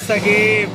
সাকিব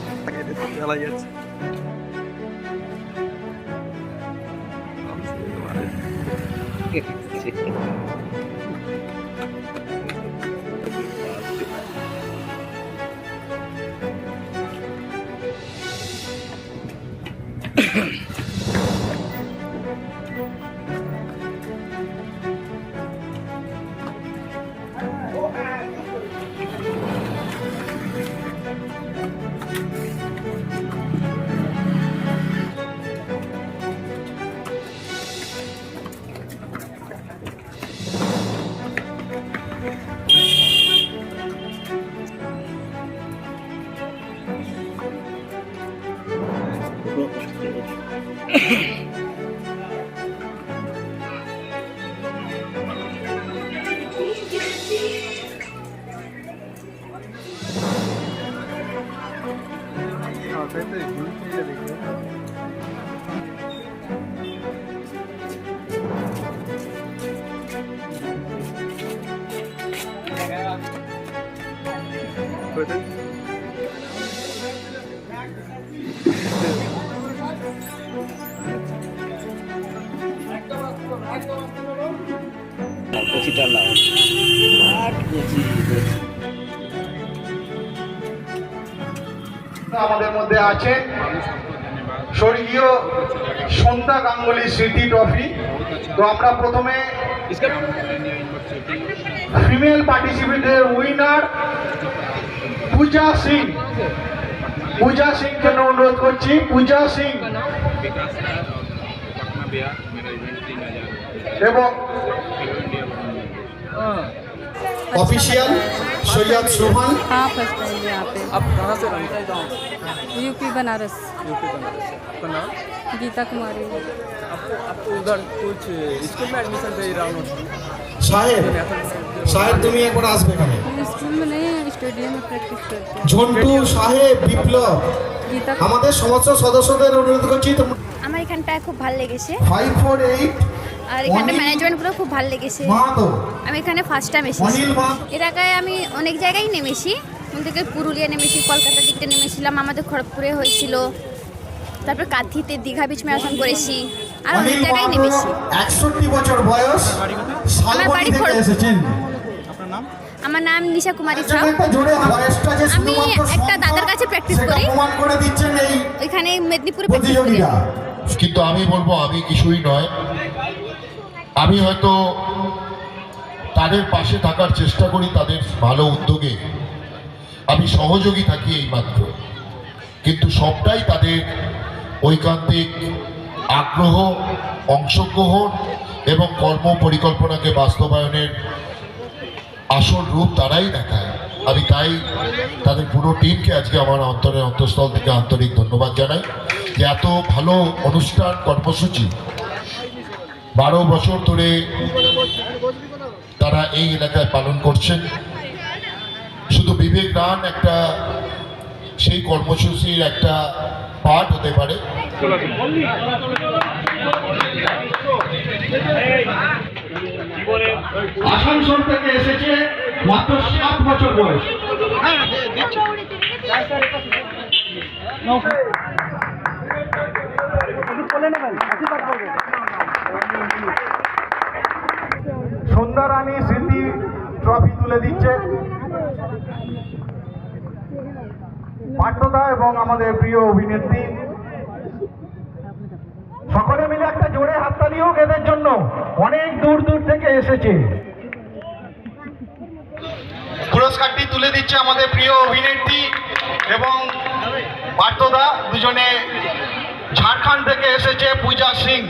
আমাদের মধ্যে আছে স্বর্গীয় সন্ধ্যা গাঙ্গুলি স্মৃতি ট্রফি। তো আমরা প্রথমে ফিমেল পার্টিসিপেন্টের উইনার পূজা সিং জন্য অনুরোধ করছি। পূজা সিং এবং ऑफिशियल सैयद सुभान। हाँ फर्स्ट टाइम यहाँ पे। आप कहाँ से रंग यूपी बनारस। यूपी बनारस से। आपका नाम? गीता कुमारी। आपको उधर कुछ स्कूल में एडमिशन दे रहा हूँ साहेब তুমি একবার আসবে এখানে। स्कूल में नहीं, स्टेडियम में प्रैक्टिस करते हैं। ঝন্টু সাহেব বিপ্লব गीता আমাদের সমস্ত সদস্যদের অনুরোধ করছি তোমরা আমার এখানটা খুব ভালো লেগেছে 548 আর এখানটা ম্যানেজমেন্টগুলো খুব ভালো লেগেছে। মাহাতো আমি এখানে ফার্স্ট টাইম এসেছি। অনিল মা এর আগে আমি অনেক জায়গায় নেমেছি, ওখান থেকে পুরুলিয়া নেমেছি, কলকাতার দিকটা নেমেছিলাম, আমাদের খড়গপুরে হয়েছিল, তারপর কাঁথিতে দীঘা বিচ ম্যারাথন করেছি, আর অনেক অনিল জায়গায় মাহাতো নেমেছি। 61 বছর বয়স শালবনি বাড়ি থেকে খড়গপুর। এসেছেন। আমার নাম নিশা কুমারী সাউ। একটা জোরে বয়সটা যে আমি শুধুমাত্র একটা দাদার কাছে প্র্যাকটিস সেটা করি, প্রমাণ করে দিচ্ছেন এই ওইখানে মেদিনীপুরে প্র্যাকটিস করি। প্রতিযোগীরা। কিন্তু আমি বলবো আমি কিছুই নয়, আমি হয়তো তাদের পাশে থাকার চেষ্টা করি, তাদের ভালো উদ্যোগে আমি সহযোগী থাকি এই মাত্র, কিন্তু সবটাই তাদের ঐকান্তিক আগ্রহ, অংশগ্রহণ এবং কর্ম পরিকল্পনাকে বাস্তবায়নের আসল রূপ তারাই দেখায়। আমি তাই তাদের পুরো টিমকে আজকে আমার অন্তরের অন্তঃস্থল থেকে আন্তরিক ধন্যবাদ জানাই যে এত ভালো অনুষ্ঠান কর্মসূচি 12 বছর ধরে তারা এই এলাকায় পালন করছেন। শুধু বিবেক দান একটা সেই কর্মসূচির একটা পার্ট হতে পারে। আসানসোল থেকে এসেছে, মাত্র 7 বছর বয়স। সন্ধ্যা রানী স্মৃতি ট্রফি তুলে দিচ্ছে পার্থদা এবং আমাদের প্রিয় অভিনেত্রী। সকলে মিলে একটা জোরে হাততালি হোক এদের জন্য, অনেক দূর দূর থেকে এসেছে। পুরস্কারটি তুলে দিচ্ছে আমাদের প্রিয় অভিনেত্রী এবং পার্থদা, দুজনে ঝাড়খণ্ড থেকে এসেছে পূজা সিং।